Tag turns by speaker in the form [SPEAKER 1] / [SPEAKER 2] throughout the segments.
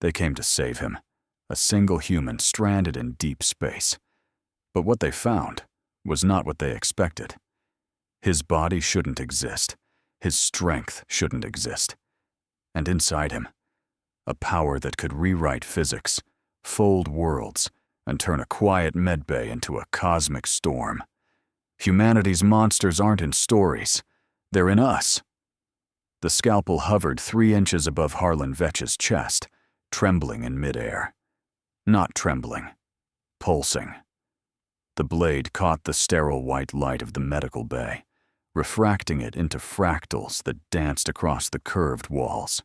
[SPEAKER 1] They came to save him, a single human stranded in deep space. But what they found was not what they expected. His body shouldn't exist. His strength shouldn't exist. And inside him, a power that could rewrite physics, fold worlds, and turn a quiet medbay into a cosmic storm. Humanity's monsters aren't in stories. They're in us. The scalpel hovered 3 inches above Harlan Vetch's chest, trembling in midair. Not trembling, pulsing. The blade caught the sterile white light of the medical bay, refracting it into fractals that danced across the curved walls.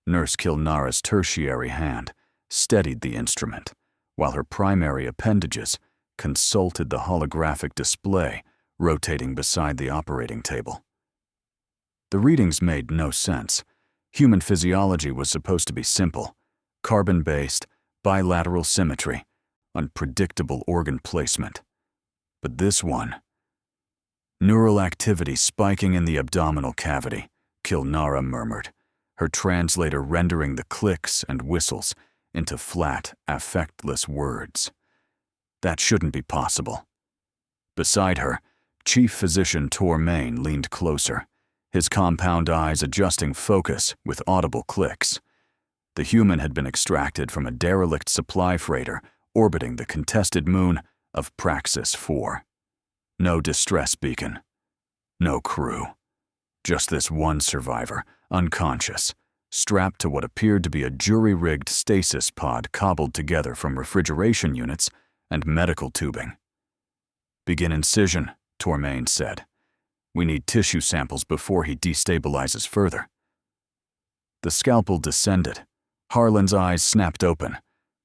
[SPEAKER 1] Nurse Kilnara's tertiary hand steadied the instrument, while her primary appendages consulted the holographic display rotating beside the operating table. The readings made no sense. Human physiology was supposed to be simple, carbon-based, bilateral symmetry, unpredictable organ placement. But this one, neural activity spiking in the abdominal cavity, Kilnara murmured, her translator rendering the clicks and whistles into flat, affectless words. That shouldn't be possible. Beside her, Chief Physician Tormain leaned closer, his compound eyes adjusting focus with audible clicks. The human had been extracted from a derelict supply freighter orbiting the contested moon of Praxis 4. No distress beacon. No crew. Just this one survivor, unconscious, strapped to what appeared to be a jury-rigged stasis pod cobbled together from refrigeration units and medical tubing. "Begin incision," Tormain said. "We need tissue samples before he destabilizes further." The scalpel descended. Harlan's eyes snapped open,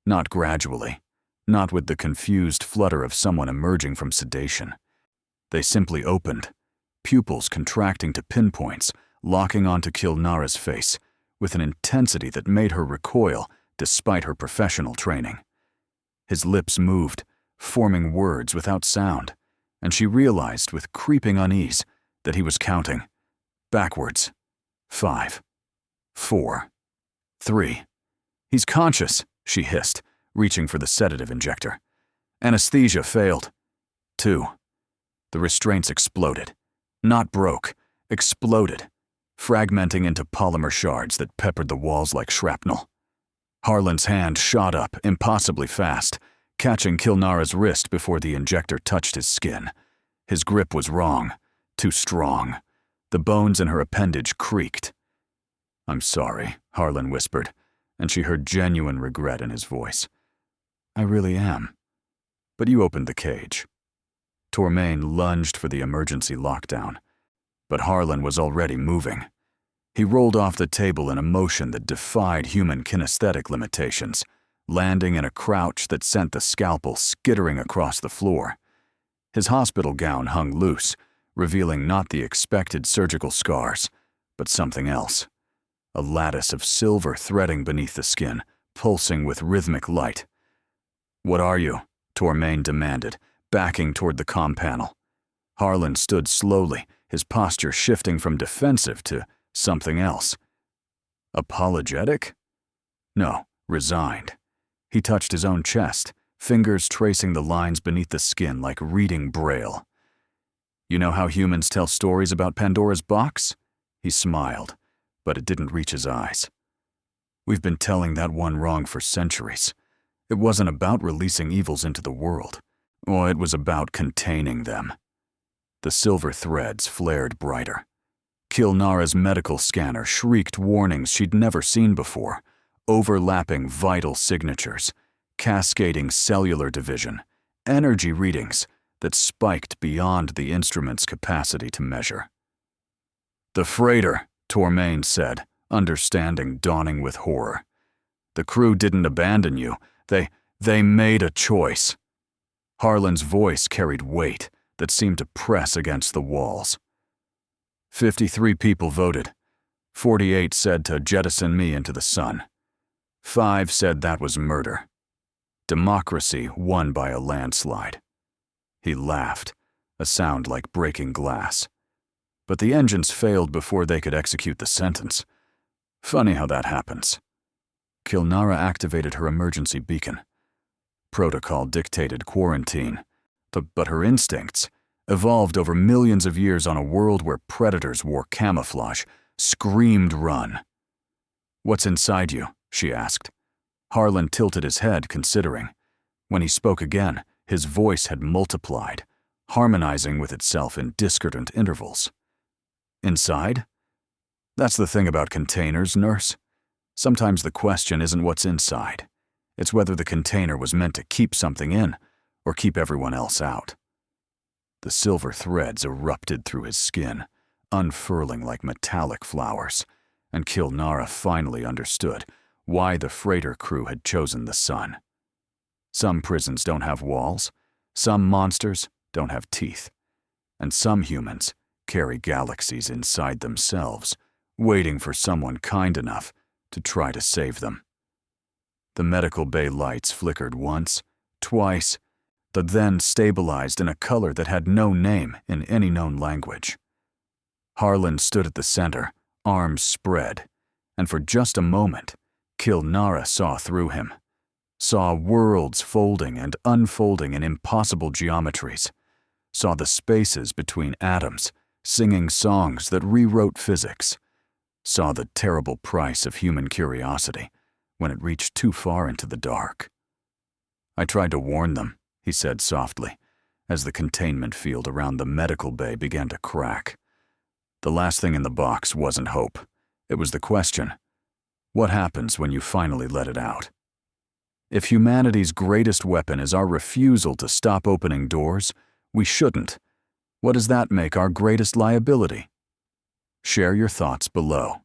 [SPEAKER 1] not gradually, not with the confused flutter of someone emerging from sedation. They simply opened, pupils contracting to pinpoints, locking onto Kilnara's face with an intensity that made her recoil despite her professional training. His lips moved, forming words without sound, and she realized with creeping unease that he was counting. Backwards. 5. 4. 3. "He's conscious," she hissed, reaching for the sedative injector. "Anesthesia failed." 2. The restraints exploded. Not broke, exploded, fragmenting into polymer shards that peppered the walls like shrapnel. Harlan's hand shot up, impossibly fast, catching Kilnara's wrist before the injector touched his skin. His grip was wrong, too strong. The bones in her appendage creaked. "I'm sorry," Harlan whispered, and she heard genuine regret in his voice. "I really am. But you opened the cage." Tormain lunged for the emergency lockdown, but Harlan was already moving. He rolled off the table in a motion that defied human kinesthetic limitations, landing in a crouch that sent the scalpel skittering across the floor. His hospital gown hung loose, revealing not the expected surgical scars, but something else. A lattice of silver threading beneath the skin, pulsing with rhythmic light. "What are you?" Tormain demanded, backing toward the comm panel. Harlan stood slowly, his posture shifting from defensive to something else. Apologetic? No, resigned. He touched his own chest, fingers tracing the lines beneath the skin like reading Braille. "You know how humans tell stories about Pandora's box?" He smiled, but it didn't reach his eyes. "We've been telling that one wrong for centuries. It wasn't about releasing evils into the world. Well, it was about containing them." The silver threads flared brighter. Kilnara's medical scanner shrieked warnings she'd never seen before, overlapping vital signatures, cascading cellular division, energy readings that spiked beyond the instrument's capacity to measure. "The freighter," Tormain said, understanding dawning with horror. "The crew didn't abandon you. They made a choice." Harlan's voice carried weight that seemed to press against the walls. 53 people voted. 48 said to jettison me into the sun. 5 said that was murder. Democracy won by a landslide. He laughed, a sound like breaking glass. But the engines failed before they could execute the sentence. Funny how that happens. Kilnara activated her emergency beacon. Protocol dictated quarantine, but her instincts, evolved over millions of years on a world where predators wore camouflage, screamed run. "What's inside you?" she asked. Harlan tilted his head, considering. When he spoke again, his voice had multiplied, harmonizing with itself in discordant intervals. "Inside? That's the thing about containers, nurse. Sometimes the question isn't what's inside. It's whether the container was meant to keep something in or keep everyone else out." The silver threads erupted through his skin, unfurling like metallic flowers, and Kilnara finally understood why the freighter crew had chosen the sun. Some prisons don't have walls, some monsters don't have teeth, and some humans carry galaxies inside themselves, waiting for someone kind enough to try to save them. The medical bay lights flickered once, twice, but then stabilized in a color that had no name in any known language. Harlan stood at the center, arms spread, and for just a moment, Kilnara saw through him, saw worlds folding and unfolding in impossible geometries, saw the spaces between atoms singing songs that rewrote physics, saw the terrible price of human curiosity when it reached too far into the dark. "I tried to warn them," he said softly, as the containment field around the medical bay began to crack. The last thing in the box wasn't hope. It was the question, what happens when you finally let it out? If humanity's greatest weapon is our refusal to stop opening doors, we shouldn't. What does that make our greatest liability? Share your thoughts below.